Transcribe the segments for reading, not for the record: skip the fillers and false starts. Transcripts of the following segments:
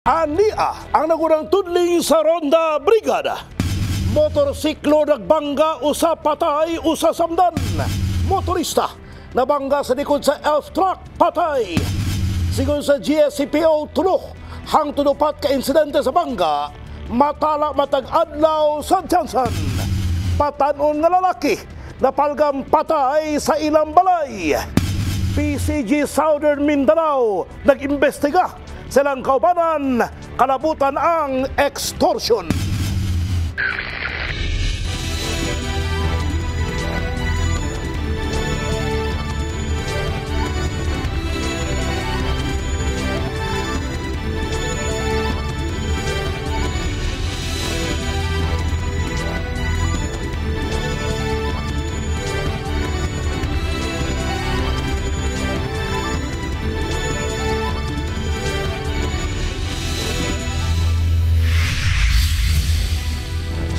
Ania ang nagurang tudling sa Ronda Brigada. Motorsiklo nagbangga, usa patay, usa samdan. Motorista nabangga sa likod sa elf truck, patay. Sigon sa GSCPO tulo, hang tunupat ka insidente sa bangga, matala matag adlaw sa Jansan. Patanon nga lalaki, napalgam patay sa ilang balay. PCG Southern Mindanao nag-imbestiga silang kaubanan, kalabutan ang extortion.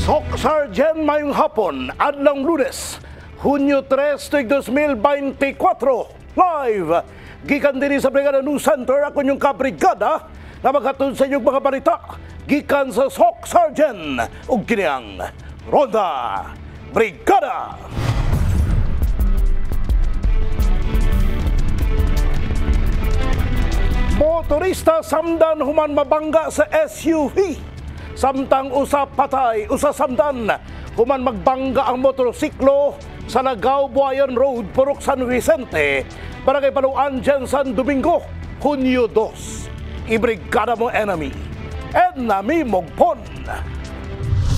Sok Sergeant mayong hapon, adlang Lunes, Hunyo 3, 2024, live. Gikan din sa Brigada News Center, ako yung kabrigada na maghatod sa inyong mga balita. Gikan sa Sok Sergeant, ug kiniyang Ronda Brigada. Motorista samdan human mabangga sa SUV. Samtang usa patay, usa samdan, human magbangga ang motorsiklo sa Lagaw Buayan Road, Purok San Vicente, Barangay Paluan, Jansan, Domingo, Hunyo 2. Ibrigada mo enemy. Enemy Mogpon.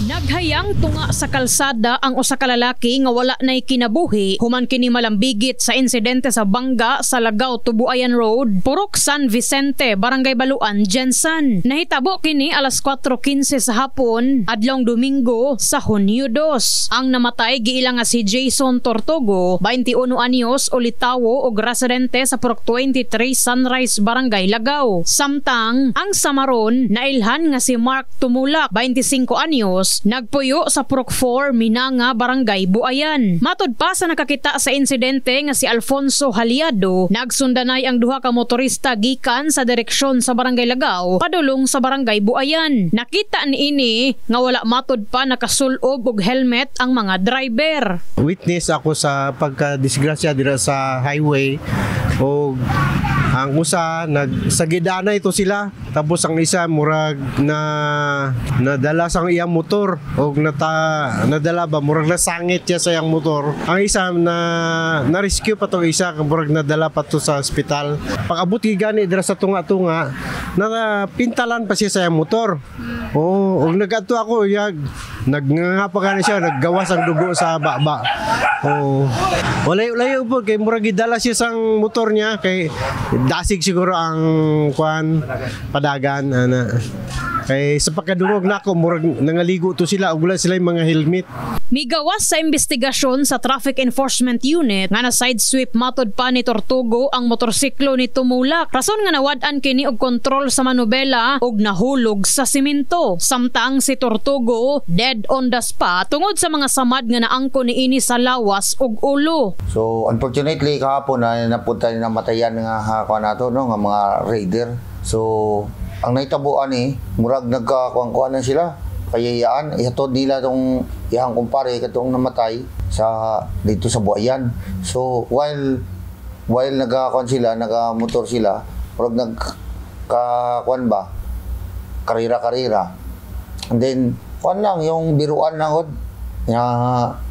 Naghayang tunga sa kalsada ang usa ka lalaki nga wala nay kinabuhi human kini malambigit sa insidente sa bangga sa Lagaw Tubuayan Road, Purok San Vicente, Barangay Baluan, Jansan. Nahitabo kini alas 4:15 sa hapon adlong Domingo sa Hunyo 2. Ang namatay giila nga si Jason Tortugo, 21 anyos, ulitawo ug residente sa Purok 23 Sunrise, Barangay Lagaw. Samtang ang samaron nailhan nga si Mark Tumulak, 25 anyos, nagpuyo sa Purok 4 Minanga, Barangay Buayan. Matod pa sa nakakita sa insidente nga si Alfonso Haliado, nagsundanay ang duha ka motorista gikan sa direksyon sa Barangay Lagaw padulong sa Barangay Buayan. Nakita niini nga wala matod pa nakasulob og helmet ang mga driver. Witness ako sa pagka-disgrasya dira sa highway o ang usa nagsagidana ito sila, tapos ang isa murag nadala sang iyang motor o nadala ba murag nasangit siya sa iyang motor. Ang isa na rescue pa tong isa murag nadala pa to sa ospital. Pag-abot gani dira sa tunga-tunga, pintalan pa siya sa iyang motor. Oh, og nagadto ako nagnangapa gani siya, naggawas ang dugo sa baba. Oh, layo po kay murag gidala siya sang motor niya kay dasig siguro ang padagan ana. Kay sa pagkadungog nako murag nangaligo to sila ug wala sila yung mga helmet. Migawas sa investigasyon sa Traffic Enforcement Unit nga na sidesweep matod pa ni Tortugo ang motorsiklo ni Tumulak. Rason nga nawad-an kini og kontrol sa manubela ug nahulog sa simento. Samtang si Tortugo dead on the spot tungod sa mga samad nga naangko niini sa lawas ug ulo. So unfortunately kahapon na napunta ni namatayan nga nato no nga mga raider. So ang naitabuan murag nagkakuan na sila. Kayayaan, ihatod nila itong ihang kumpare katong namatay sa dito sa Buayan. So while nagakuan sila, nagamotor sila, murag nagkakuan ba, karira-karira. And then, kuan lang, yung biruan lang na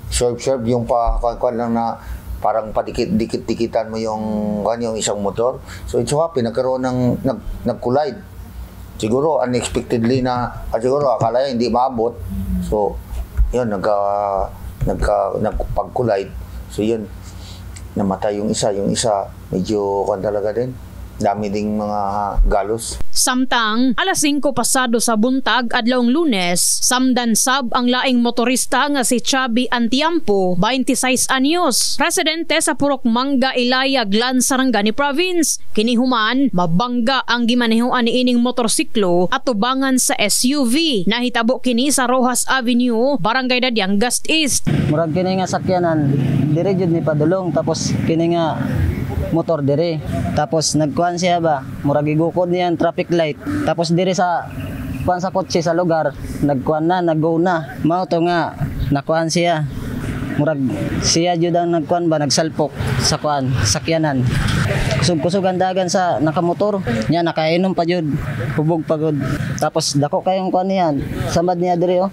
serve yung kuan lang na parang padikit-dikitan mo yung isang motor. So it's happy, nagkaroon ng nag-collide. Siguro unexpectedly na siguro akala hindi maabot. So yun nagpag-collide. So yun namatay yung isa medyo kan talaga din. Dami ding mga galos. Samtang alas 5 pasado sa buntag adlawng Lunes, samdan sab ang laing motorista nga si Chubby Antiampo, 26 anyos, residente sa Purok Mangga, Ilaya, Glan, Sarangani Province. Kinihuman mabangga ang gimanehoan niining motorsiklo at tubangan sa SUV. Nahitabo kini sa Rojas Avenue, Barangay Dadyang, Gast East. Murag kini nga sakyanan dire jud ni padulong, tapos kini nga motor dire. Tapos nagkuhan siya ba, murag igukod niya ang traffic light. Tapos dire sa kuhan sa kotse sa lugar, nagkuhan na, nag-go na. Mao to nga, nakuhan siya. Murag siya jud ang nagkuhan ba, nagsalpok sa kuhan, sakyanan. Kusog-kusog ang dagan sa nakamotor. Nya nakainom pa jud, hubog pagod. Tapos dako kayong kuhan niyan, samad niya dire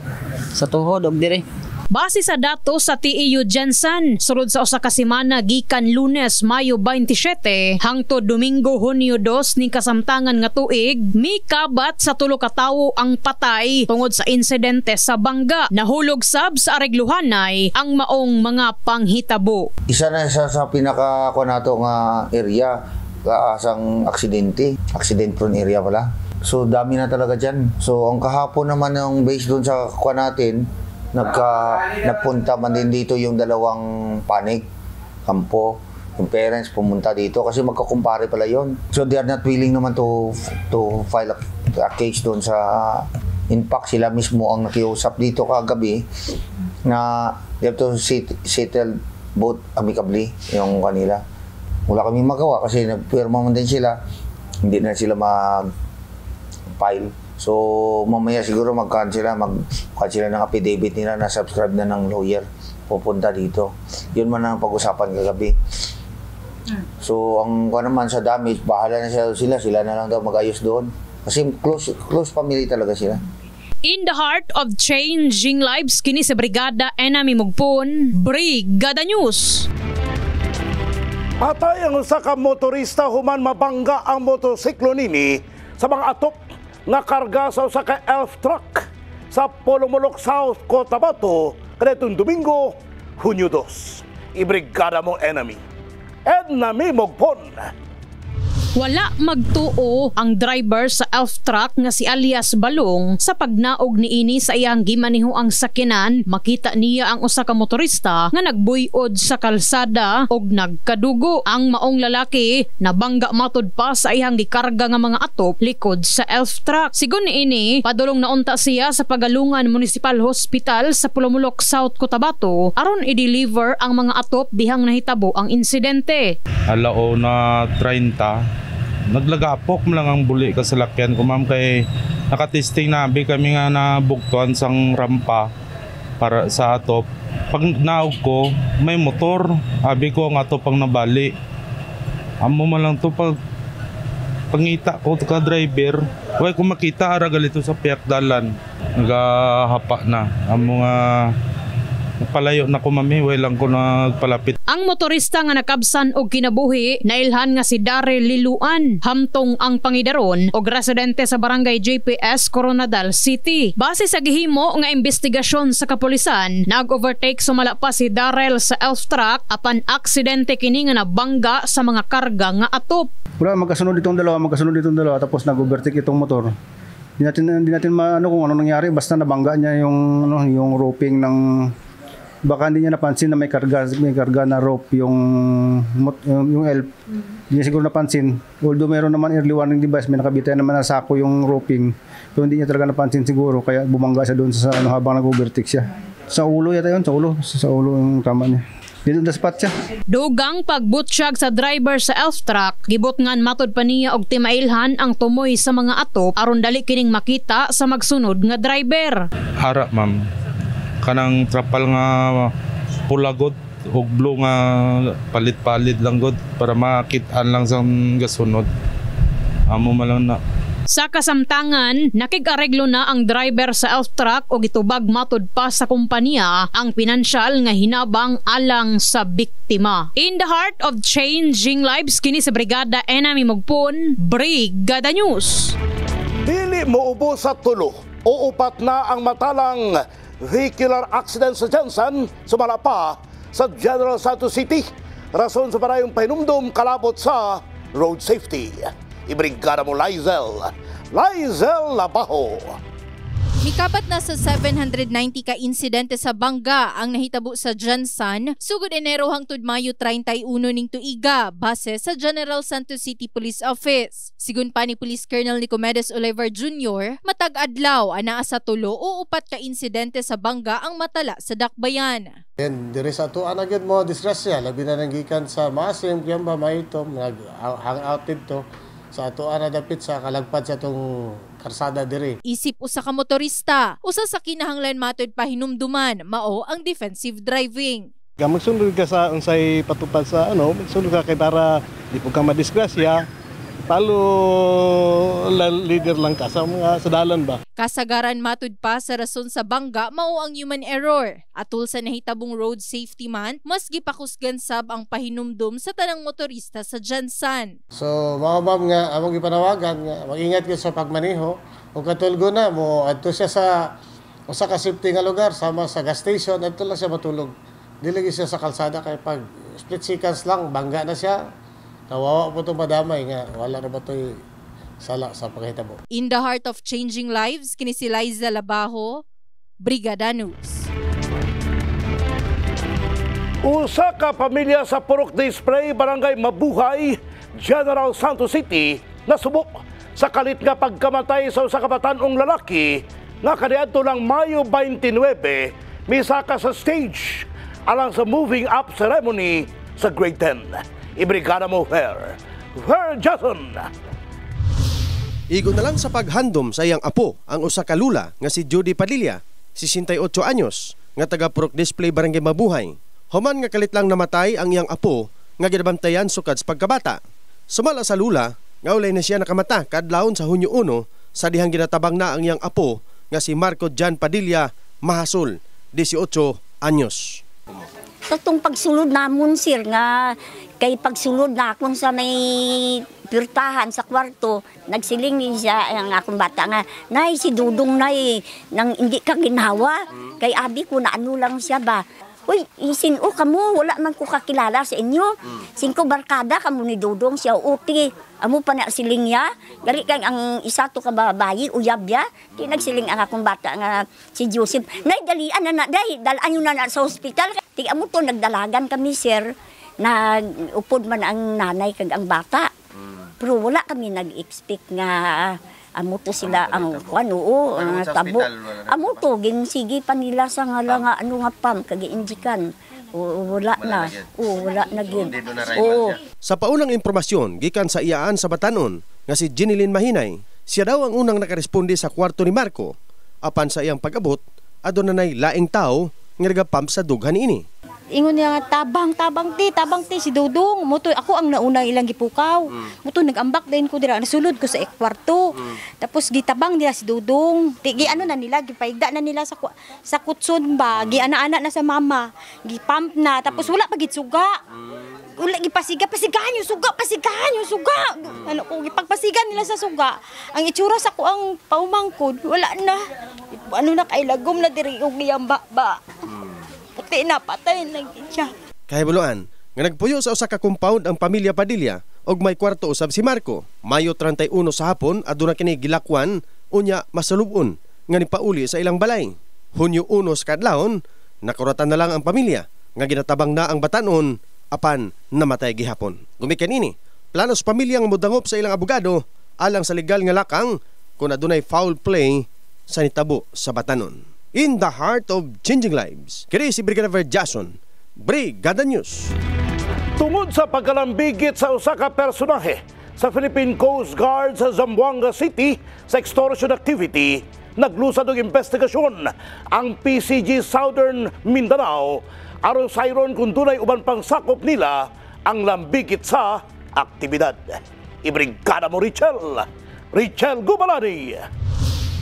sa tuhod og dire. Base sa datos sa TEU Jensen, sulod sa usa ka semana gikan Lunes, Mayo 27 hangtod Domingo, Hunyo 2 ning kasamtangan nga tuig, mikabat sa 3 ka tawo ang patay tungod sa insidente sa bangga. Nahulog sab sa Arigluhanay ang maong mga panghitabo. Isa na sa pinaka nato nga area kaasang aksidente, accident prone area pala. So dami na talaga diyan. So ang kahapon naman ng base doon sa natin, nagpunta man din dito yung dalawang panig, kampo, yung parents pumunta dito kasi magkakumpare pala yon. So they are not willing naman to file a case doon sa impact. Sila mismo ang nakiusap dito kagabi na they have to settle both amicably yung kanila. Wala kami magawa kasi nagpirma man din sila, hindi na sila mag-file. So, mamaya siguro mag-cancel sila ng affidavit nila na subscribe na ng lawyer. Pupunta dito. Yun man ang pag-usapan kagabi. So, ang naman sa damage, bahala na sila na lang daw mag-ayos doon. Kasi close family talaga sila. In the heart of changing lives, kini sa Brigada Enami Mugpon, Brigada News. Patay ang usa ka motorista human mabangga ang motorsiklo nini sa mga atop nga karga sa usa ka elf truck sa Polomolok South, Cotabato kadtong Domingo, Hunyo 2. Ibrigada mo enemy. Enami Mugpon. Wala magtuo ang driver sa elf truck nga si alias Balong sa pagnaog niini sa iyang gimaniho ang sakyanan. Makita niya ang usa ka motorista nga nagbuyod sa kalsada og nagkadugo. Ang maong lalaki nabangga matud pa sa iyang gikarga nga mga atop likod sa elf truck. Sigon niini, padulong naunta siya sa Pagalungan Municipal Hospital sa Polomolok South, Cotabato aron i-deliver ang mga atop dihang nahitabo ang insidente. Alauna 30 naglagapok mo lang ang buli ka sa lakyan ko ma'am kay nakatesting na abi kami nga nabuktuan sang rampa para sa atop. Pag naog ko may motor, abi ko ang atop ang nabali. Amo man lang to pag pangita ko ka driver, way ko makita ara galito sa piyak dalan. Nagahapa na. Amo nga palayo na ko mami, way lang ko nagpalapit. Ang motorista nga nakabsan og kinabuhi nailhan nga si Daryl Liluan, hamtong ang pangidaron og residente sa barangay JPS, Coronadal City. Base sa gihimo nga investigasyon sa kapulisan, nag-overtake sumala pa si Daryl sa elf truck apan aksidente kini nga nabangga sa mga karga nga atop. Wala magkasunod itong dalawa tapos nag-overtake itong motor. Hindi natin maano kung ano nangyari, basta nabangga niya yung roping ng baka hindi niya napansin na may karga na rope yung elf. Hindi niya siguro napansin. Although meron naman early warning device, may nakabitay naman na sako yung roping. So hindi niya talaga napansin siguro kaya bumangga siya doon sa habang nag-overtake siya. Sa ulo yata yun, sa ulo yung tama niya. Dito na spot siya. Dugang pagbutsyag sa driver sa elf truck, gibot ngan matod pa niya og timailhan ang tumoy sa mga atop aron dali kining makita sa magsunod nga driver. Hara ma'am. Kanang trapal nga pulagot og blue nga palit-palit lang god para makitaan lang sa gasunod. Amo malang na. Sa kasamtangan, nakig-areglo na ang driver sa elf truck og itubag matud pa sa kumpanya ang pinansyal nga hinabang alang sa biktima. In the heart of changing lives, kini sa Brigada Enami Mugpon, Brigada News. Dili moubos sa tulo o upat na ang matalang vehicular accident sa Jensen, sumala pa sa General Santos City. Rason sa parayong pahinumdum kalabot sa road safety. Ibrigada mo Lizel Labaho. Mikabat na sa 790 ka insidente sa bangga ang nahitabo sa Jansan sugod Enero hangtod Mayo 31 ning tuiga base sa General Santos City Police Office. Sigun pa ni Police Colonel Nicomedes Oliver Jr., matag adlaw ana sa 3 o 4 ka insidente sa bangga ang matala sa dakbayan. And there is ato anagad mo disgrasya labi na nanggikan sa Masim Kiamba Maitom hang out dito sa ato ana dapit sa kalagpad sa tong karsada diri. Isip usa ka motorista, usa sa kinahanglan matod pahinumduman mao ang defensive driving. Magsunod ka sa unsay patupad sa magsunod ka kay para di po ka madisgrasya. Talo leader lang ka sa mga sadalan ba. Kasagaran matud pa sa rason sa bangga mao ang human error. Atul sa nahitabong road safety month, mas gipakusgan sab ang pahinumdum sa tanang motorista sa Jansan. So mga ma'am nga among gipanawagan nga mag-ingat kayo sa pagmaneho. Kung katulgo na mo adto siya sa usa ka safety nga lugar sama sa gas station adto lang siya matulog. Dili siya sa kalsada kay pag split seconds lang bangga na siya. Kawawa po itong madamay nga, wala na ba ito'y sala sa pagkahitabo. In the heart of changing lives, kini si Liza Labajo, Brigada News. Usa ka pamilya sa Purok Display, Barangay Mabuhay, General Santos City, nasubok sa kalit nga pagkamatay sa usa ka batan-ong lalaki nga kaniadto lang Mayo 29, misaka sa stage alang sa moving up ceremony sa Grade 10. Ibrigada mo, Fer Jason. Igo na lang sa paghandom sa iyang apo ang usa ka lula nga si Judy Padilla, 68 anyos, nga taga Purok Display Barangay Mabuhay. Human nga kalit lang namatay ang iyang apo nga ginabantayan sukad sa pagkabata. Sumala sa lula, nga ulay na siya nakamata kadlawon sa Hunyo 1 sa dihang ginatabang na ang iyang apo nga si Marco Jan Padilla Mahasol, 18 anyos. Itong pagsulod namon sir nga kay pagsulod na akong sa may pirtahan sa kwarto, nagsiling niya ang akong bata nga, nay si Dudong nay, nang hindi ka ginawa, kay abi ko na ano lang siya ba. Uy, sino ka mo, wala man ko kakilala sa inyo. Singko barkada ka mo ni Dudong siya, uti. Amo pa na siling niya, gari kang ang isa to ka babayi, uyab ya. Di nagsiling ang akong bata nga si Joseph. Nay, dalian na day, dalaan nyo na sa hospital. Di amo to, nagdalagan kami sir, na upod man ang nanay kag ang bata. Pero wala kami nag-expect nga amo to sila ang tabo. Amo to ginsigi pa nila sa nga ano nga pam kag injikan. Wala na. Wala na gid. Sa paunang impormasyon gikan sa iyaan sa Batanon nga si Jeneline Mahinay, siya daw ang unang nakaresponde sa kwarto ni Marco. Apan sa iyang pag-abot, aduna nay laing tao nga nagapump sa dughan ini. Ingon niya nga tabang ti si Dudong. Muto ako ang nauna ilang gipukaw. Muto nagambak din ko dira nasulod ko sa kwarto. Tapos gitabang nila si Dudong. Gi ano na nila gipaigda na nila sa kutson ba. Gi ana-ana na sa mama. Gipump na tapos wala pa gid suga. Wala pasigahan yung suga. Ano ko gipagpasigan nila sa suga. Ang itsura sa ko ang paumangkod wala na. Ano na kay lagom na diri og giyamba ba. Puti na patay na siya. Kahibuluan nga nagpuyo sa usa ka compound ang pamilya Padilla og may kwarto usab si Marco. Mayo 31 sa hapon aduna kini gilakwan unya masalubon nga nipauli sa ilang balay. Hunyo 1 sa kadlawon nakuratan na lang ang pamilya nga ginatabang na ang batanon apan namatay gihapon. Gumikan ini planos pamilya nga modangop sa ilang abogado alang sa legal nga lakang kung adunay foul play sa nitabo sa batanon. In the heart of changing lives, kini si Brigada Jason, Brigada News. Tungod sa pagkalambigit sa usa ka personahe sa Philippine Coast Guard sa Zamboanga City sa extortion activity, naglusad og investigasyon ang PCG Southern Mindanao aron sayron kung dunay uban pang sakop nila ang lambigit sa aktibidad. Ibrigada mo Richel Gubalani.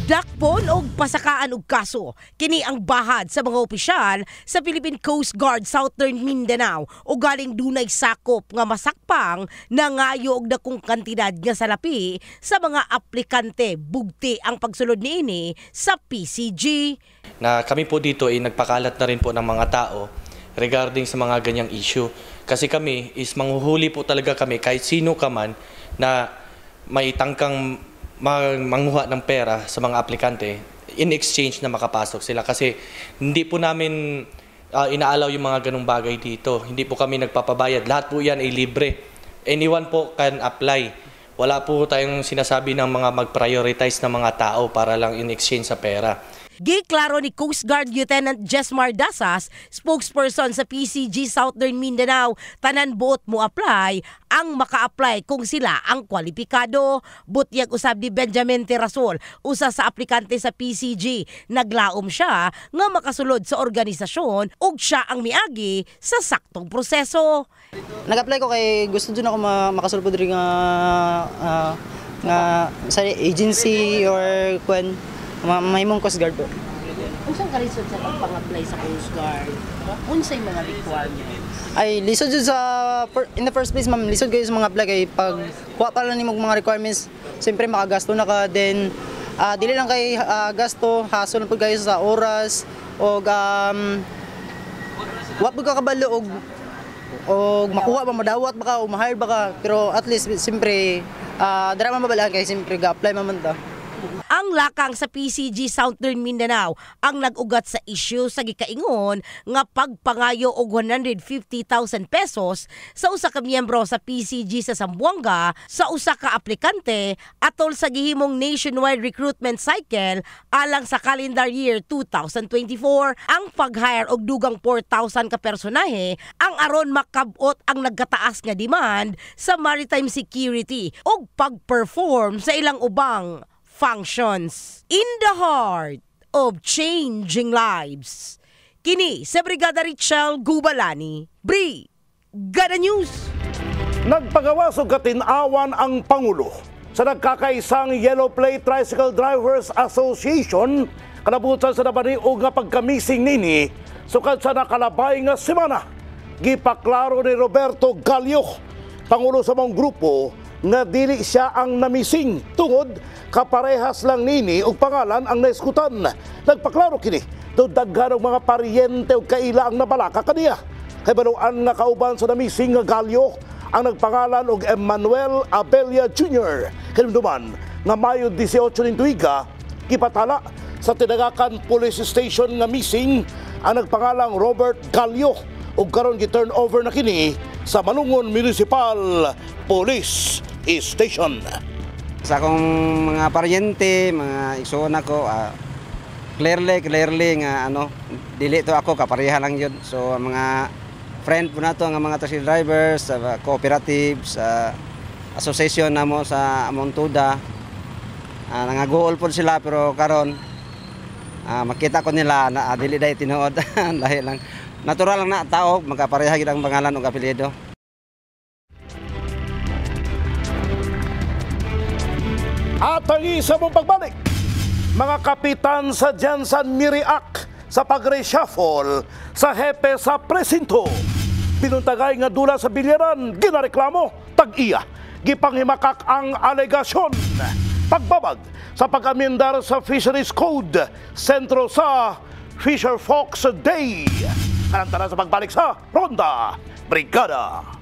Dakpon og pasakaan og kaso kini ang bahad sa mga opisyal sa Philippine Coast Guard Southern Mindanao o galing dunay sakop nga masakpang nangayo og dakong kantidad nga salapi sa mga aplikante bugti ang pagsulod niini sa PCG. Na kami po dito ay nagpakalat na rin po ng mga tao regarding sa mga ganyang issue. Kasi kami is manghuhuli po talaga kami kahit sino ka man na may tangkang manguha ng pera sa mga aplikante. in exchange na makapasok sila kasi hindi po namin inaalaw yung mga ganung bagay dito. Hindi po kami nagpapabayad. Lahat po yan ay libre. Anyone po can apply. Wala po tayong sinasabi ng mga mag-prioritize ng mga tao para lang in exchange sa pera. Giklaro ni Coast Guard Lieutenant Jesmar Dasas, spokesperson sa PCG Southern Mindanao, tanan buot mo apply ang maka-apply kung sila ang kwalipikado. Butyag usab ni Benjamin Terasol, usa sa aplikante sa PCG, naglaom siya nga makasulod sa organisasyon ug siya ang miagi sa saktong proseso. Nag-apply ko kay gusto dun ako makasulod po diri nga sa agency or kung may mong Coast Guard po. Unsang ka-lisod sa pagpang-apply sa Coast Guard? Unsay mga requirements? Ay, lisod dun sa, in the first place ma'am, lisod kayo sa mga apply kay pag kuha pa lang ni mga requirements, siyempre makagasto na ka, then dili lang kay gasto, hassle na po kayo sa oras, o wa po ka kabalo, o makuha pa, madawat baka, o ma-hire baka, pero at least, siyempre, dara man mabalaan kay siyempre, ga-apply man ta. Ang lakang sa PCG Southern Mindanao ang nag-ugat sa issue sa gikaingon nga pagpangayo og 150,000 pesos sa usa ka miyembro sa PCG sa Zamboanga sa usa ka aplikante atol sa gihimong nationwide recruitment cycle alang sa calendar year 2024. Ang pag-hire og dugang 4,000 ka personahe ang aron makabot ang nagkataas nga demand sa maritime security ug pag-perform sa ilang ubang functions. In the heart of changing lives. Kini sa Brigada Richel Gubalani, Brigada News. Nagpagawas og katinawan ang Pangulo sa nagkakaisang Yellow Plate Tricycle Drivers Association kanabutan sa nabaniog nga pagkamising nini sukad sa nakalabay nga semana. Gipaklaro ni Roberto Gallio, Pangulo sa mong grupo, nga dili siya ang namising tungod kaparehas lang nini og pangalan ang naiskutan. Nagpaklaro kini do daghan og mga paryente og kaila ang nabalaka kaniya. Kay baluan nga kauban sa namising nga Gallio ang nagpangalan og Emmanuel Abella Jr. Kinumduman nga Mayo 18 ning tuiga gipatala sa tinagakan police station nga missing ang nagpangalang Robert Gallio ug karon gi-turn over na kini sa Malungon Municipal Police Station. Sa akong mga paryente, mga igsoon ako, clearly nga dili to ako kapareha lang yun. So mga friend po nato nga mga taxi drivers, cooperatives, association namo sa Montuda, nangagool po sila pero karon makita ko nila na dili dai tinuod dahil lang natural lang na tao magkapareha gid ang pangalan ug apelyido. At ang isa mong pagbalik, mga kapitan sa Jensan Miriak sa pag-reshuffle sa hepe sa presinto. Pinuntagay nga dula sa bilyaran, ginareklamo, tag-iya, gipanghimakak ang alegasyon. Pagbabag sa pag-amendar sa Fisheries Code, sentro sa Fisher Fox Day. Kanantara sa pagbalik sa Ronda Brigada.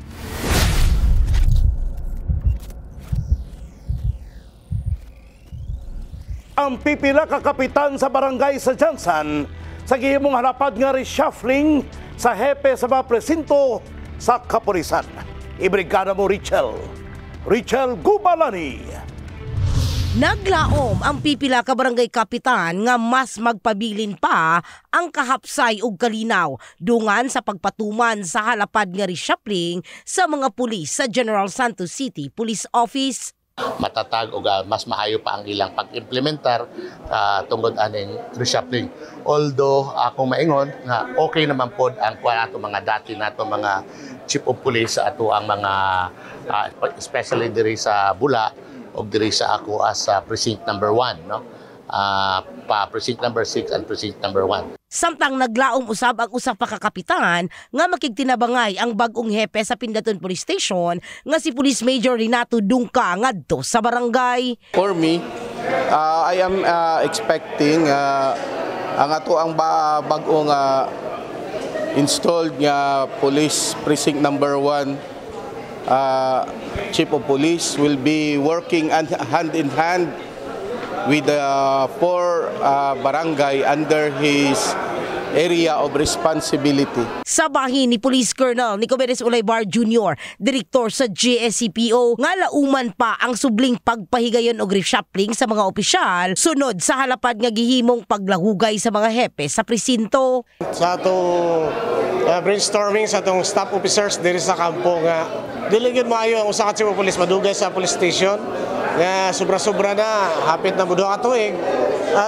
Ang pipila ka kapitan sa barangay sa Jensan sa gihimong halapad nga reshuffling sa hepe sa mga presinto sa kapulisan. Ibrigada mo Richel Gubalani. Naglaom ang pipila ka barangay kapitan nga mas magpabilin pa ang kahapsay ug kalinaw dungan sa pagpatuman sa halapad nga reshuffling sa mga pulis sa General Santos City Police Office. Matatag o mas maayo pa ang ilang pag-implementar tungod aning reshuffling. Although ako maingon nga okay naman pod ang ato mga dati nato mga chief of police sa ato ang mga especially diri sa Bula o diri sa ako as precinct number 1 no. Pa precinct number 6 and precinct number 1. Samtang naglaom usab ang usa pa ka kapitan nga makigtinabangay ang bag-ong hepe sa Pindaton Police Station nga si Police Major Renato Dungka ngadto sa barangay. For me, I am expecting ang ato ang bag-ong installed nga Police Precinct number 1 Chief of Police will be working hand in hand with the 4 barangay under his area of responsibility. Sa bahin ni Police Colonel Nicomedes Ulaybar Jr., direktor sa GSCPO, nga lauman pa ang subling pagpahigayon og reshuffling sa mga opisyal sunod sa halapad nga gihimong paglahugay sa mga hepe sa presinto. Sa atong brainstorming sa atong staff officers diri sa kampo nga dili gyud maayo ang usa ka chief of police madugay sa police station nga sobra-sobra na hapit na budo ka tuig.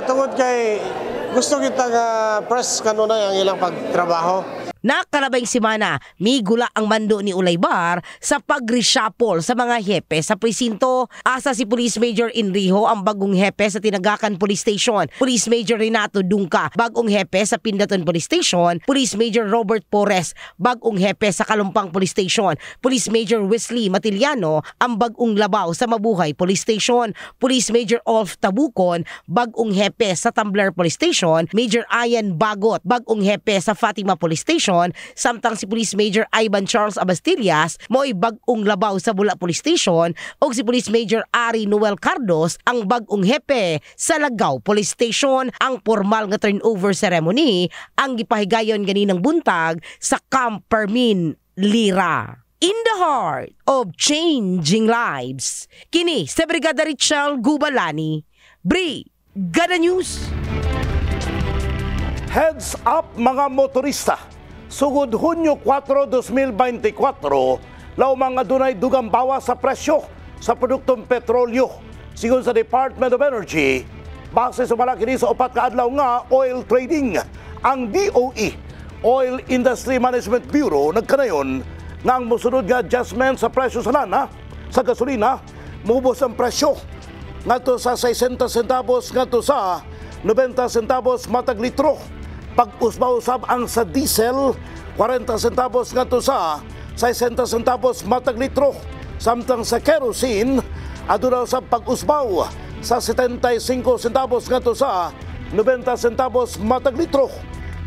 Tungod kay gusto kita nga press kanunay ang ilang pagtrabaho. Nakalabay simana, migula ang mando ni Ulaybar sa pag-reshuffle sa mga hepe sa presinto. Asa si Police Major Enrijo ang bagong hepe sa Tinagakan Police Station, Police Major Renato Dungca bagong hepe sa Pindaton Police Station, Police Major Robert Porres bagong hepe sa Kalumpang Police Station, Police Major Wesley Matiliano ang bagong labaw sa Mabuhay Police Station, Police Major Olf Tabukon bagong hepe sa Tumbler Police Station, Major Ian Bagot bagong hepe sa Fatima Police Station, samtang si Police Major Ivan Charles Abastillas mo'y bagong labaw sa Bula Police Station o si Police Major Ari Noel Cardos ang bagong hepe sa Lagaw Police Station. Ang formal nga turnover ceremony ang gipahigayon ganinang buntag sa Camp Permin, Lira. In the heart of changing lives, kini sa Brigada Richel Gubalani, Brigada News. Heads up mga motorista! Sugod Hunyo 4, 2024, laumang nga dunay dugang bawas sa presyo sa produktong petrolyo. Sigon sa Department of Energy, base sa malaki sa upat ka adlaw nga oil trading, ang DOE, Oil Industry Management Bureau, nagkanayon nga ang musunod nga adjustment sa presyo sa lana, sa gasolina, mubos ang presyo ngadto sa 60 centavos ngadto sa 90 centavos matag litro. Pag-usba-usab ang sa diesel, 40 centavos ngadto sa 60 centavos matag litro. Samtang sa kerosene, aduna sa pag-usbaw sa 75 centavos ngadto sa 90 centavos matag litro.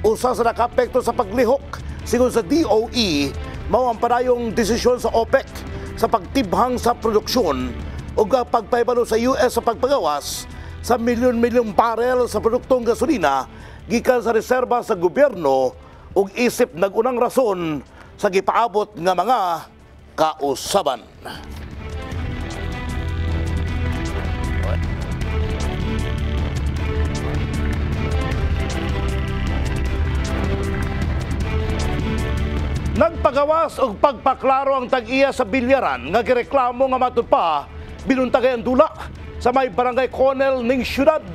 Usa sa nakapekto sa paglihok, sigon sa DOE, mao ang padayong desisyon sa OPEC sa pagtibhang sa produksyon o pagpaybalo sa US sa pagpagawas sa milyon-milyong barel sa produktong gasolina gikan sa reserba sa gobyerno ug isip nagunang rason sa gipaabot nga mga kausaban. Nagpagawas og pagpaklaro ang tag-iya sa Bilyaran nga gireklamo nga matud pa binuntagay ang dula sa may barangay Conel ning syudad.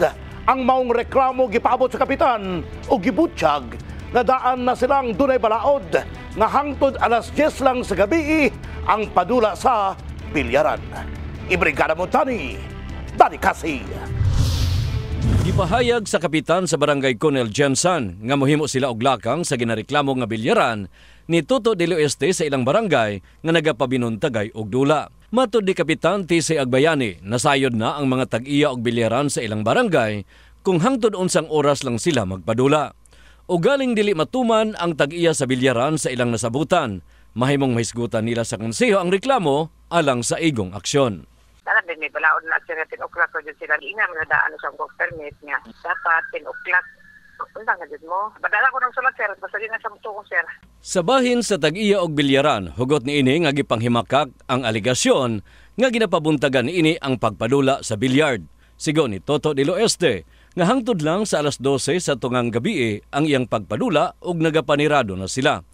Ang maong reklamo gipaabot sa kapitan o gibutsyag na daan na silang dunay balaod nga hangtod alas 10 lang sa gabi ang padula sa Bilyaran. Ibrigada Montani, Dani Kasi. Gipahayag sa kapitan sa barangay Conel Jensen nga mohimo sila og lakang sa ginareklamo nga Bilyaran ni Toto del Oeste sa ilang barangay nga nagapabinuntagay og dula. Matud ni Kapitan Tisay Agbayani, nasayod na ang mga tag-iya og Bilyaran sa ilang barangay kung hangtod unsang oras lang sila magpadula. O galing dili matuman ang tag-iya sa Bilyaran sa ilang nasabutan, mahimong mahisgutan nila sa konseho ang reklamo alang sa igong aksyon. Dapat din may balaod na sila 10 o'clock ko dyan sila ina mga daan sa work permit nga. Dapat 10 o'clock. Undang na dyan mo. Badala ko ng sulat sir. Basta din na sa muto ko sir. Sa bahin sa tag-iya og Bilyaran, hugot ni ini nga gipanghimakak ang aligasyon nga ginapabuntagan ni ini ang pagpadula sa bilyard. Sigon ni Toto del Oeste nga hangtod lang sa alas 12 sa tungang gabi ang iyang pagpadula ug nagapanirado na sila.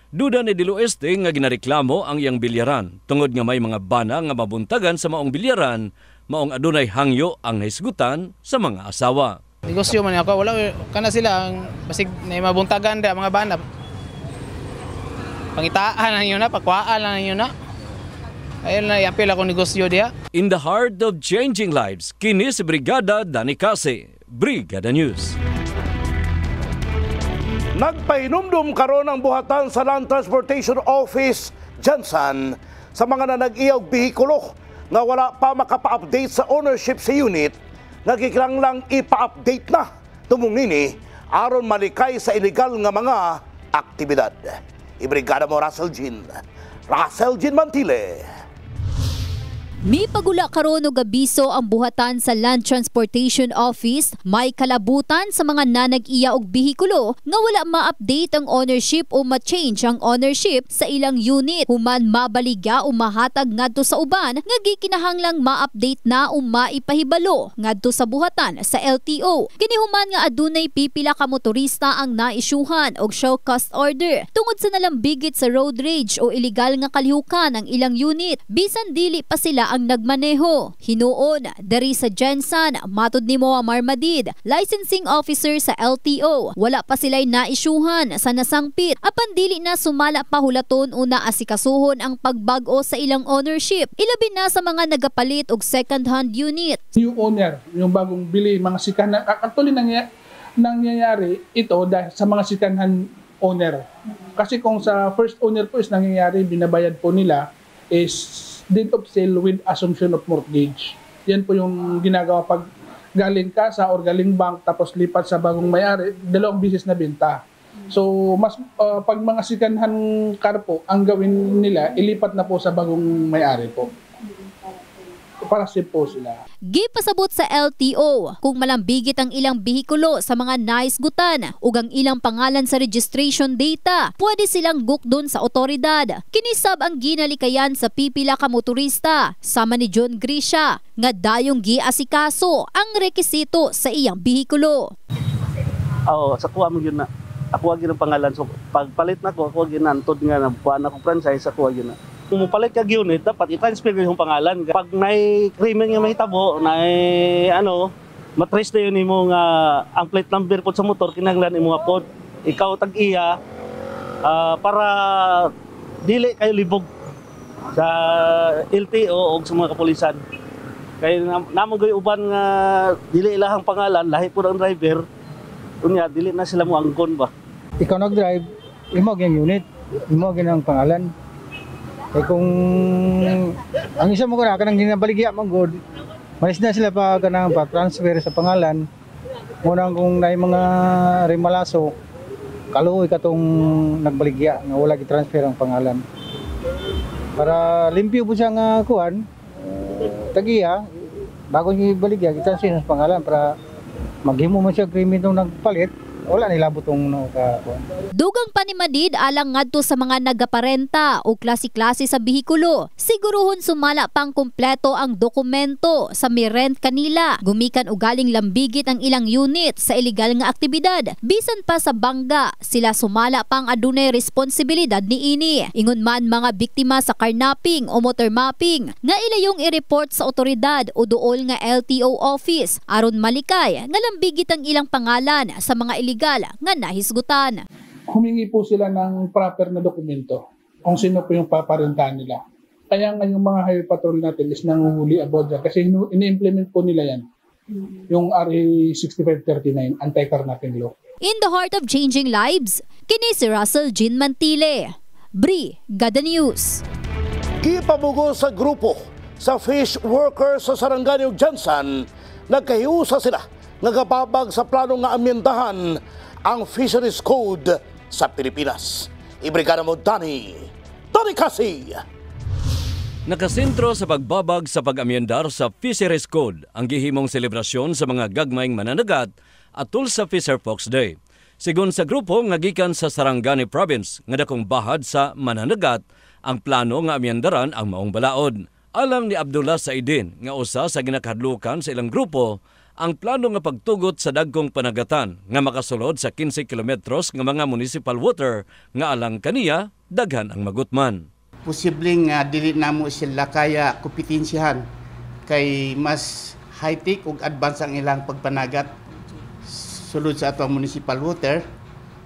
Duda ni del Oeste nga ginareklamo ang iyang Bilyaran tungod nga may mga bana nga mabuntagan sa maong Bilyaran, maong adunay hangyo ang nahisgutan sa mga asawa. Negosyo man ako, wala kana sila ang basig na mabuntagan da mga bana. Pangitaan lang yun na, pakwaan lang yun na. Ayun na, iapil ako negosyo diya. In the heart of changing lives, kini si Brigada Dani Kasi, Brigada News. Nagpahinumdum karon ang buhatan sa Land Transportation Office, Jensen, sa mga nanag-iyaw bihikulo nga wala pa makapa-update sa ownership sa unit, nagkikilang ipa-update na tumong nini aron malikay sa illegal nga mga aktibidad. Ibrigada mo Russell Jean Mantile. May pagula karon og abiso ang buhatan sa Land Transportation Office, may kalabutan sa mga nanag-iya og bihikulo nga wala ma-update ang ownership o ma-change ang ownership sa ilang unit human mabaligya o mahatag ngadto sa uban nga gikinahanglang ma-update na o maipahibalo ngadto sa buhatan sa LTO. Kini human nga adunay pipila ka motorista ang naisyuhan og show cause order tungod sa nalambigit sa road rage o illegal nga kalihukan ang ilang unit bisan dili pa sila ang nagmaneho. Hinuon dari sa Jensan, matud ni Moa Marmadid, licensing officer sa LTO, wala pa sila'y naisyuhan sa nasangpit apan dili na sumala pa hulaton o naasikasuhon ang pagbag-o sa ilang ownership, ilabi na sa mga nagapalit og second-hand unit. New owner, yung bagong bili, mga sikan, actually nangyayari ito dahil sa mga second-hand owner. Kasi kung sa first owner po is nangyayari, binabayad po nila is date of sale with assumption of mortgage. Yan po yung ginagawa pag galing kasa or galing bank tapos lipat sa bagong may-ari, dalawang bisis na benta. So mas pag mga second-hand car po, ang gawin nila, ilipat na po sa bagong may-ari po. Para safe po sila. Gipasabot sa LTO kung malambigit ang ilang bihikulo sa mga naisgutan ug ang ilang pangalan sa registration data, pwede silang gukdon sa otoridad. Kinisab ang ginalikayan sa pipila ka motorista sama ni John Grisha nga dayong giasikaso ang rekisito sa iyang bihikulo. Sa kuha mo yun na. Ako ang pangalan. So pagpalit na ko, ako ginantod nga na buwan ako franchise, ako yun na. Kung mupalit ka unit, dapat i-transfer ko yung pangalan. Pag may-krimen nga mahitabo, matrace na yun yung ang plate number po sa motor, kinahanglan yung mga pod. Ikaw tag-iya para dili kayo libog sa LTO o sa mga kapulisan. Kaya namogoy uban nga dili ilahang pangalan, lahi po ng driver, kunya dili na sila mo angkon ba. Ikaw nag-drive, imo yung unit, imo ang pangalan. Eh kung ang isa mo ka nang ginabaligya mong good, malis na sila pa kanang pa-transfer sa pangalan. Munang kung na mga remalaso, kaluoy ka tong nagbaligya nga wala gi-transfer ang pangalan. Para limpyo po siya nga kuhan, tagiya, bago niya ibaligya, gi-transfer sa pangalan para maghimo mo siya agreement nung nagpalit. Wala nila butong nakakuha. Dugang pa ni Madid alang ngadto sa mga nagaparenta o klase-klase sa bihikulo. Siguruhon sumala pang kumpleto ang dokumento sa may rent kanila. Gumikan og galing lambigit ang ilang unit sa illegal nga aktibidad. Bisan pa sa bangga, sila sumala pang adunay responsibilidad ni ini. Ingon man mga biktima sa carnapping o motor mapping nga ilayong i-report sa otoridad o duol nga LTO office aron malikay nga lambigit ang ilang pangalan sa mga illegal nga nahisgutan. Humingi po sila ng proper na dokumento kung sino po yung paparentahan nila. Kaya nga yung mga highway patrol natin is nanguhuli about dyan kasi ini-implement po nila yan. Yung RA 6539, anti-carnapping law. In the heart of changing lives, kini si Russell Jean Mantile. Brigada News. Kipabugo sa grupo sa fish workers sa Sarangani ug Jensan, nagkahiusa sila nagababag sa plano nga amyendahan ang Fisheries Code sa Pilipinas. Ibrigada mo Tony Kasi. Nakasentro sa pagbabag sa pag-amyendar sa Fisheries Code ang gihimong selebrasyon sa mga gagmayng mananagat atol sa Fisher Folks Day. Sigon sa grupo nga gikan sa Sarangani Province nga dakong bahad sa mananagat, ang plano nga amyendaran ang maong balaod. Alang ni Abdullah Saidin nga usa sa ginakahadlukan sa ilang grupo, ang plano nga pagtugot sa dagkong panagatan nga makasulod sa 15 kilometros nga mga municipal water nga alang kaniya daghan ang magutman. Posibleng dili namo sila kaya kompetensyahan kay mas high-tech ug advance ang ilang pagpanagat sulod sa atong municipal water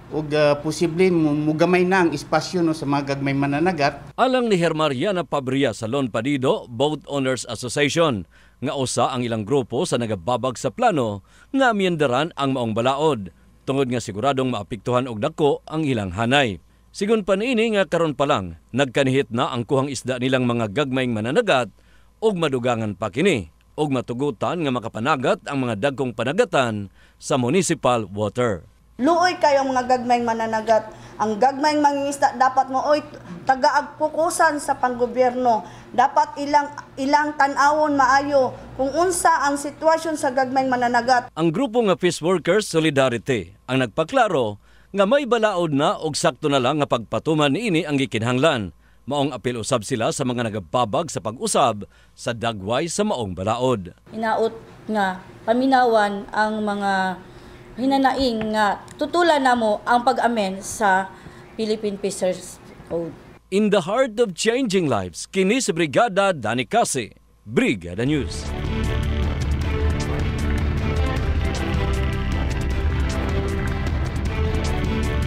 ug posible mugamay na ang espasyo sa mga gagmay mananagat. Alang ni Hermariana Pabria sa Lon Padido Boat Owners Association nga usa ang ilang grupo sa nagababag sa plano nga amyendaran ang maong balaod tungod nga siguradong maapektuhan og dako ang ilang hanay. Sigon pa niini nga karon pa lang nagkanihit na ang kuhang isda nilang mga gagmayng mananagat og madugangan pa kini og matugutan nga makapanagat ang mga dagkong panagatan sa municipal water. Luoy kayo ang mga gagmayng mananagat Ang gagmayng mangingisda dapat mo oy tagaagpukusan sa panggobyerno. Dapat ilang tan-awon maayo kung unsa ang sitwasyon sa gagmayng mananagat. Ang grupo nga Fish Workers Solidarity ang nagpaklaro nga may balaod na og sakto na lang nga pagpatuman niini ang gikinahanglan. Maong apil usab sila sa mga nagababag sa pag-usab sa dagway sa maong balaod. Hinaot nga paminawan ang mga hinanaing nga tutulan namo ang pag-amen sa Philippine Fisheries Code. In the heart of changing lives, kini si Brigada Dani Casi, Brigada News.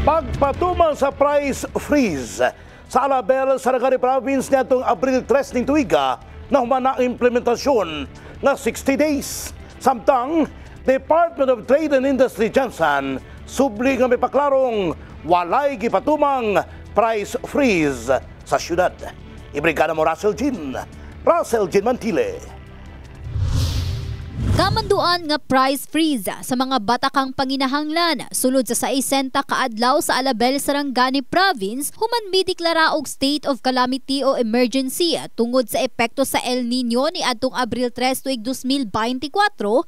Pagpatuman sa price freeze sa Alabel, Sarangani Province niadtong Abril 3 ning tuiga na humana ang implementasyon nga 60 days. Samtang Department of Trade and Industry Jensen subli nga may paklarong walay gipatumang price freeze sa syudad. Ibrigada mo Russell Jean Mantile. Kamanduan nga price freeze sa mga batakang panginahanglan sulod sa 60 kaadlaw sa Alabel, Sarangani Province human mideklara og state of calamity o emergency tungod sa epekto sa El Nino ni adtong Abril 3 tuig 2024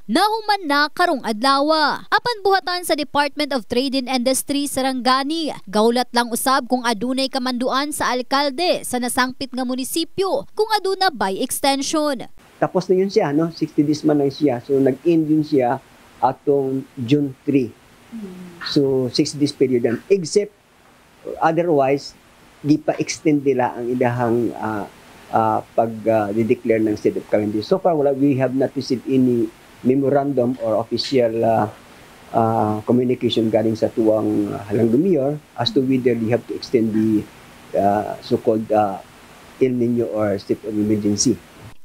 na human na karong adlaw. Apan buhatan sa Department of Trade and Industry Sarangani, gaulat lang usab kung adunay kamanduan sa alkalde sa nasangpit nga munisipyo kung aduna by extension. Tapos na yun siya, no? 60 days man lang siya. So, nag-end yun siya atong June 3. So, 6 days period yan. Except, otherwise, di pa extend nila ang idahang pag-declare ng state of calamity. So far, we have not received any memorandum or official communication galing sa tuwang Halangdo Mayor as to whether we have to extend the so-called El Nino or state of emergency.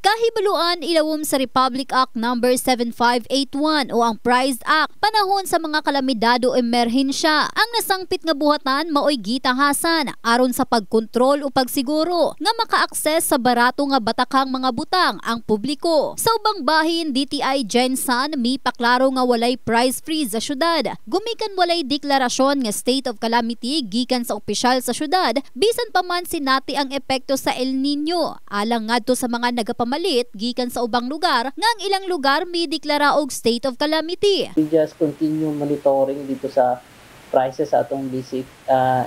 Kahibaluan ilawom sa Republic Act No. 7581 o ang PRIZE Act panahon sa mga kalamidad o emerhensya. Ang nasangpit nga buhatan maoy gitahasan aron sa pagkontrol o pagsiguro nga maka-akses sa barato nga batakang mga butang ang publiko. Sa ubang bahin, DTI Jensen mi paklaro nga walay price freeze sa syudad. Gumikan walay deklarasyon nga state of calamity gikan sa opisyal sa syudad bisan pa man sinati ang epekto sa El Nino. Alang ngadto sa mga nagapamalit gikan sa ubang lugar nga ang ilang lugar may deklara og state of calamity. We just continue monitoring dito sa prices sa atong basic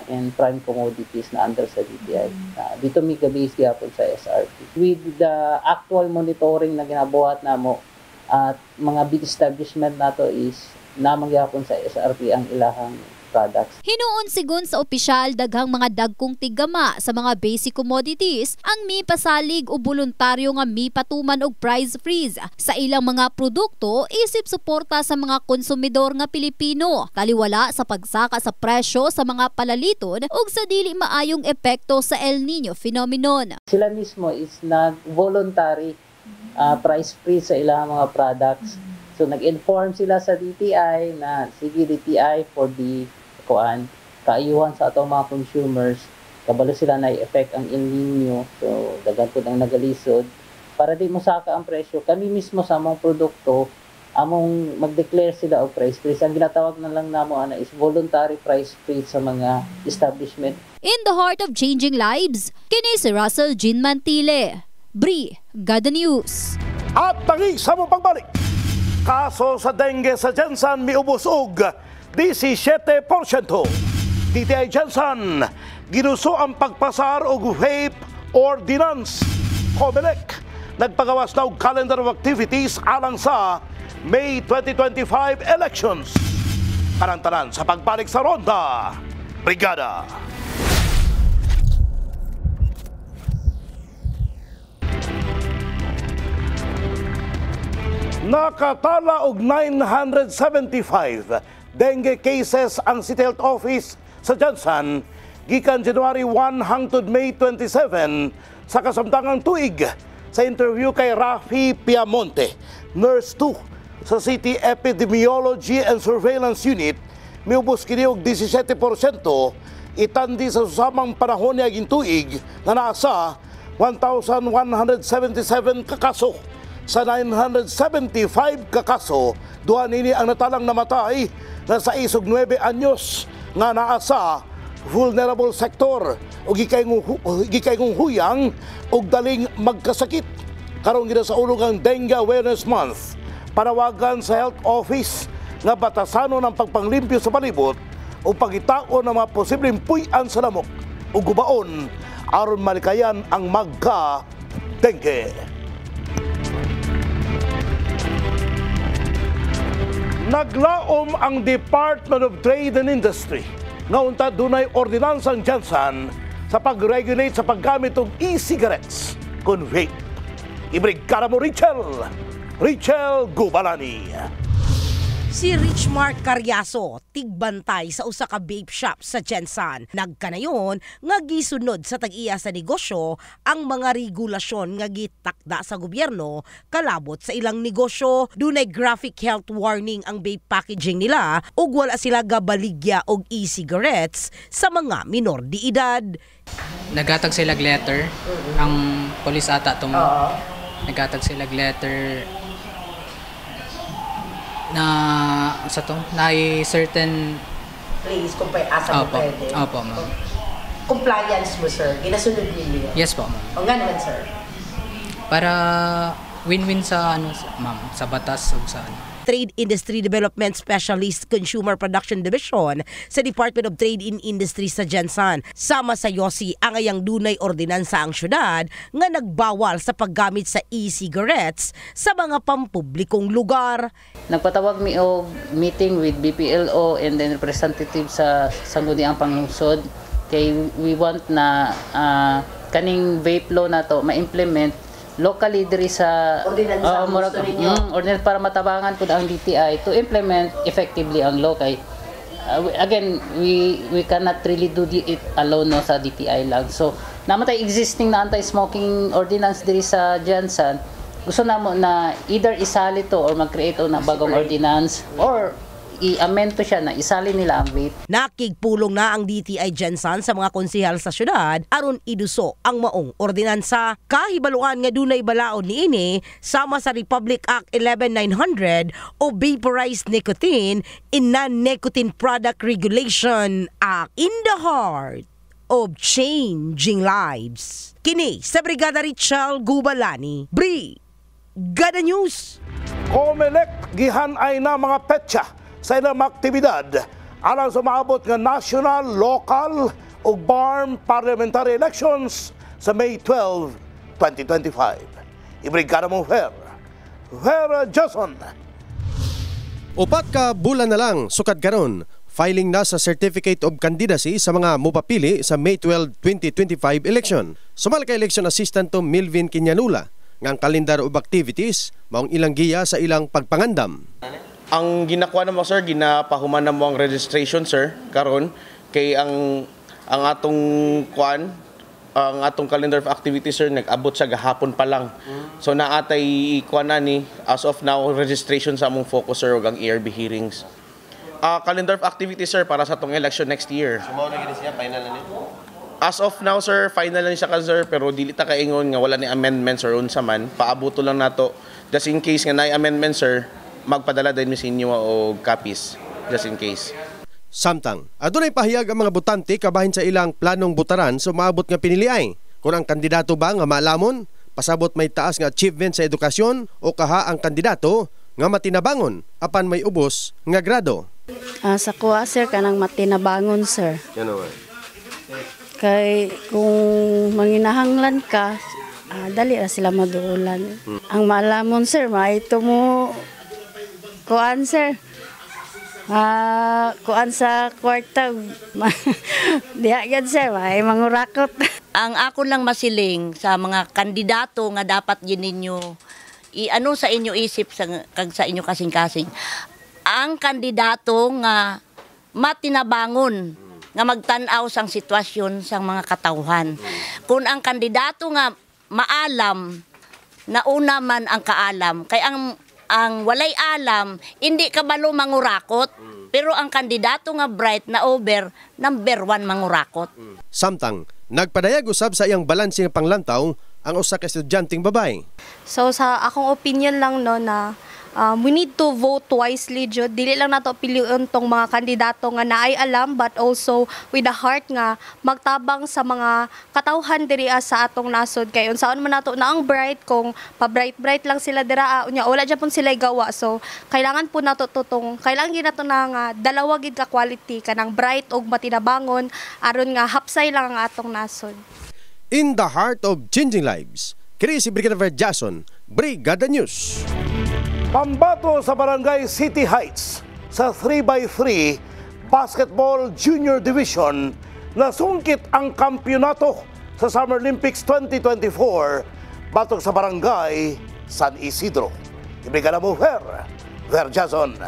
and prime commodities na under sa DTI. Dito may ka-base gyapon sa SRP. With the actual monitoring na ginabuhat namo at mga big establishment nato is namang gyapon sa SRP ang ilahang products. Hinuon sigon sa opisyal daghang mga dagkong tigama sa mga basic commodities ang mi pasalig o voluntaryo nga mi patuman og price freeze sa ilang mga produkto isip suporta sa mga konsumidor nga Pilipino taliwala sa pagsaka sa presyo sa mga palaliton ug sa dili maayong epekto sa El Nino phenomenon. Sila mismo is nag-voluntary price freeze sa ilang mga products. So nag-inform sila sa DTI na sige DTI for the kaayuhan sa atong mga consumers, kabalo sila na i-effect ang El Nino, so daghan po ang nagalisod. Para di mo saka ang presyo, kami mismo sa among produkto, among mag-declare sila og price freeze. Ang ginatawag na lang namo ana is voluntary price freeze sa mga establishment. In the heart of changing lives, kini si Russell Jean Mantile, Brigada News. At tangi sa mong pagbalik, kaso sa dengue sa Jensen miubos og 17%. DTI Jensen, ginuso ang pagpasar og vape ordinance. COMELEC, nagpagawas na og calendar of activities alang sa May 2025 elections. Karantanan sa pagbalik sa ronda, Brigada. Nakatala og 975 dengue cases ang City Health Office sa Jensen gikan January 1 hangtod May 27 sa kasamtangang tuig. Sa interview kay Rafi Piamonte, Nurse 2 sa City Epidemiology and Surveillance Unit, miubos kini og 17% itandi sa susamang panahon niya gintuig na nasa 1,177 kakaso. Sa 975 kakaso, duha nini ang natalang namatay na sa isog 9 anyos nga naa sa vulnerable sector o gikay huyang o daling magkasakit. Karon gina sa ulog ang Dengue Awareness Month. Panawagan sa Health Office nga batasanon ang pagpanglimpyo sa palibot o pagitaon ng mga posibleng puy-an sa lamok o gubaon aron malikayan ang magka-dengue. Naglaom ang Department of Trade and Industry nga unta dunay ordinansang Jansan sa pag-regulate sa paggamit ng e-cigarettes kun vape. Ibrigada mo Richel Gubalani. Si Richmark Carriazo, tigbantay sa usa ka vape shop sa Jansan. Nagkanayon nga gisunod sa tag-iya sa negosyo ang mga regulasyon nga gitakda sa gobyerno kalabot sa ilang negosyo. Dunay graphic health warning ang vape packaging nila ug wala sila gabaligya og e-cigarettes sa mga minor de edad. Nagatag sila letter ang police ata tong nagatag sila letter na sa to na certain place kung asa mo pwede. Opo, ma'am. Compliance mo, sir, ginasunod ninyo. Yes po, ma'am. O nga naman, sir? Para win-win sa ma'am, sa batas o sa Trade Industry Development Specialist Consumer Production Division sa Department of Trade and Industry sa Jansan. Sama sa Yossi ang ayang dunay ordinansa ang syudad nga nagbawal sa paggamit sa e-cigarettes sa mga pampublikong lugar. Nagpatawag mi og meeting with BPLO and then representative sa sangguniang panglungsod kay we want na kaning vape law na to ma-implement locally diri sa ordinance para matabangan pud ang DTI to implement effectively ang law kay again we cannot really do it alone no sa DTI lang. So namatay existing na anti-smoking ordinance diri sa Jansan. Gusto namo na either isali to or mag-create na bagong ordinance or i-amend to siya na isali nila ang vape. Nakigpulong na ang DTI Jansan sa mga konsehal sa syudad aron iduso ang maong ordinansa. Kahibaluan nga dunay balaod niini sama sa Republic Act 11900 o Vaporized Nicotine in Non-Nicotine Product Regulation Act in the heart of changing lives. Kini sa Brigada Richel Gubalani, Brigada News. Comelec gihanay na mga petsa sa ilang aktibidad alang sa maabot nga national, local o BARM parliamentary elections sa May 12, 2025. Ibrigada mo Vera Jason. Upat ka bulan na lang sukad karon, filing na sa Certificate of Candidacy sa mga mupapili sa May 12, 2025 election. Sumal ka election assistant to Milvin Quinyanula ngang kalendar of activities maong ilang giya sa ilang pagpangandam. Ang ginakuha na mo sir, ginapahuman na mo ang registration sir karon kay ang atong ang atong calendar of activities sir nag-abot sa gahapon pa lang. So naatay kuan na ni as of now registration sa among focus sir ug ang ERB hearings. Calendar of activities sir para sa atong election next year. So mao na gid siya final na ni. As of now sir, final na siya ka sir pero dili ta kaingon nga wala ni amendments or unsa man. Paabuto lang nato just in case nga naay amendments sir. Magpadala din mi sa inyo o copies just in case. Samtang, adunay pahayag ang mga botante kabahin sa ilang planong butaran sa maabot nga piniliay. Kung ang kandidato ba nga maalamon, pasabot may taas nga achievement sa edukasyon o kaha ang kandidato nga matinabangon apan may ubos nga grado. Sa kuha sir kanang matinabangon sir. Ano Kay kung manginahanglan ka, dali ra sila maduulan. Ang maalamon sir, maito mo kuan sir. Kuan sa kwarta. Diha gid sir, may mangurakot. Ang ako lang masiling sa mga kandidato nga dapat yun ninyo i-ano sa inyo isip sa inyo kasing-kasing. Ang kandidato nga matinabangon nga magtan-aw sang sitwasyon sang mga katawhan. Kung ang kandidato nga maalam, nauna man ang kaalam. Kay ang walay alam, hindi kabalo mangurakot. Pero ang kandidato nga bright na over, number 1 mangurakot. Samtang, nagpadayag usab sa iyang balanse nga panglantaw ang usa ka estudyanteng babay. So sa akong opinion lang no na we need to vote wisely, jud. Dili lang nato piliun tong mga kandidato nga naay alam, but also with the heart nga magtabang sa mga katawhan diri sa atong nasod. Kay unsaon man nato na ang bright kung pa-bright lang sila dira, unya wala jud pun sila gawa. So kailangan po nato tutong, kailangan gid nato na nga dalawa gid ka quality kanang bright ug matinabangon aron nga hapsay lang ang atong nasod. In the heart of changing lives, kini si Brigadier Jason, Brigada News. Pambato sa Barangay City Heights sa 3x3 Basketball Junior Division nasungkit ang kampyonato sa Summer Olympics 2024 batok sa Barangay San Isidro. Brigada Ver Jason.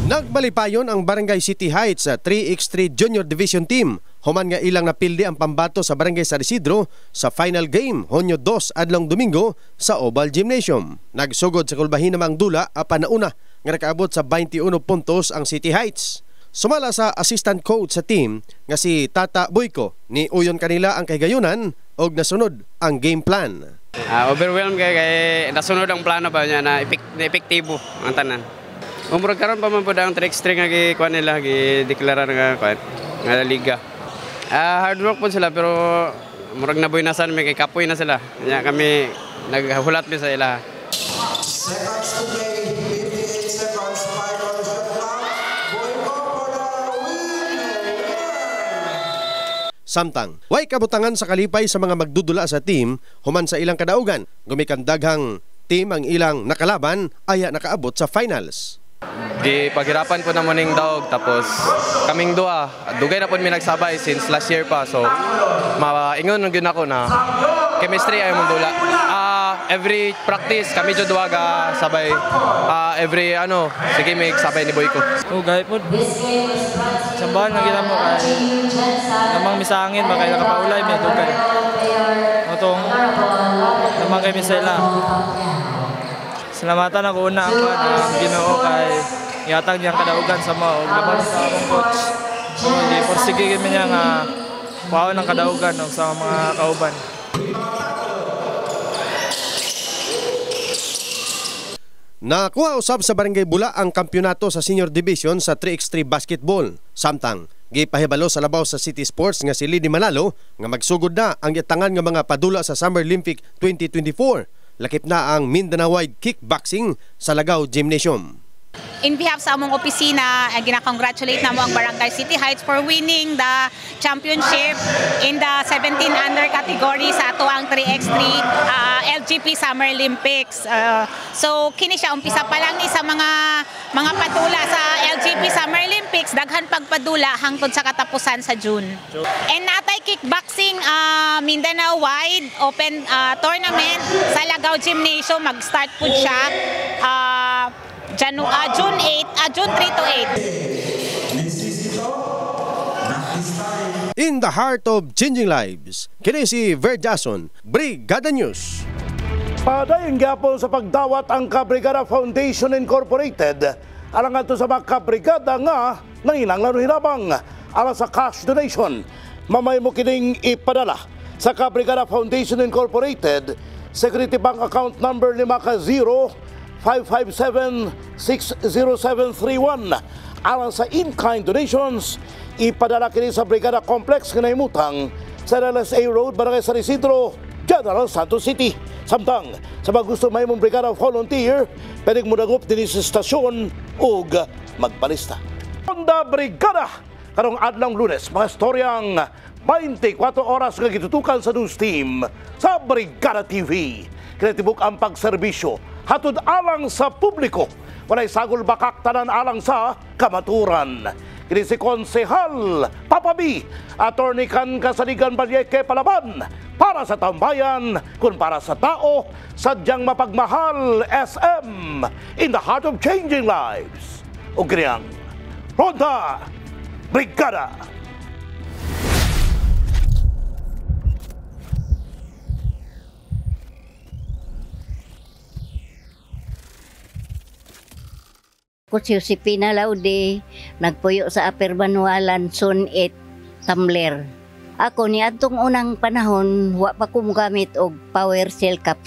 Nagmalipayon ang Barangay City Heights sa 3x3 Junior Division Team. Human nga ilang napildi ang pambato sa Barangay San Isidro sa final game Hunyo 2 adlong Domingo sa Oval Gymnasium. Nagsugod sa kulbahin namang dula apan nauna nga nakaabot sa 21 puntos ang City Heights. Sumala sa assistant coach sa team nga si Tata Boyko, ni uyon kanila ang kahigayunan og nasunod ang game plan. Overwhelmed kay nasunod ang plano pa niya na epektibo ang tanan. Umurag karon pa man pud ang trick-string nga gikuan nila, gi-deklara nga liga. Hard work po sila pero murag naboy na sa kay kapoy na sila. Kanya kami naghulat mi sa ila. Seconds to play, 58 seconds, 5 on the shot clock. Boyko for the win! Samtang, way kabutangan sa kalipay sa mga magdudula sa team human sa ilang kadaugan. Gumikandaghang team ang ilang nakalaban aya nakaabot sa finals. Paghirapan po na mo ning daog tapos kaming duha dugay na po mi nagsabay since last year pa, so maingon gyud ako na chemistry ay mong dula. Every practice kami jud duha ga sabay, every sige may sabay ni Boyko. Gayet po sambahan na gina mo kay namang misangin ba kay nakapaulay mi dugay otong namang kay misela. Salamatan ako una ang Ginoo kay ihatag niyang kadaugan sa mao ug laban sa among coach. Di porsigigin mi niya nga kuhaon ng kadaugan og sa mga kauban. Nakuha usab sa Barangay Bula ang kampyonato sa Senior Division sa 3x3 Basketball. Samtang, gipahibalo sa labaw sa City Sports nga si Lidi Manalo nga magsugod na ang yatangan nga mga padula sa Summer Olympic 2024. Lakip na ang Mindanao-wide kickboxing sa Lagaw Gymnasium. In behalf sa among opisina, gina-congratulate namo ang Barangay City Heights for winning the championship in the 17 under category sa ato ang 3x3 LGP Summer Olympics. So kini siya umpisa pa lang ni sa mga padula sa LGP Summer Olympics, daghan pagpadula hangtod sa katapusan sa June. And natay kickboxing Mindanao-wide open tournament sa Lagaw Gymnasium, mag-start po siya June 3 to 8. In the heart of changing lives, kini si Ver Jason, Brigada News. Padayon gyapon sa pagdawat ang Kabrigada Foundation Incorporated alang ato sa mga kabrigada nga nanginanglan hinabang alang sa cash donation. Mamay mo kining ipadala sa Kabrigada Foundation Incorporated, Security Bank account number 557-60731. Alang sa in-kind donations, ipadala kini sa Brigada Complex kinahimutang sa LSA Road, Barangay San Isidro, General Santos City. Samtang, sa mga gusto may mong Brigada Volunteer, pwedeng mudagup din sa stasyon o magpalista. Honda Brigada, karong adlang Lunes, mga storyang 24 oras nga gitutukan sa news team sa Brigada TV. Kinatibuk ang pagserbisyo hatod alang sa publiko, walay sagol bakak tanan alang sa kamaturan. Kini si Konsehal Papa B, Attorney Kan Kasaligan Balyeke Palaban, para sa tambayan kun para sa tao, sadyang mapagmahal SM, in the heart of changing lives. O ganyan, Honda Brigada. Ko si Josepina Laude, nagpuyo sa Upper Banualan, Zone 8, Tumbler. Ako ni atong unang panahon, wa pa ko gamit og power cell cap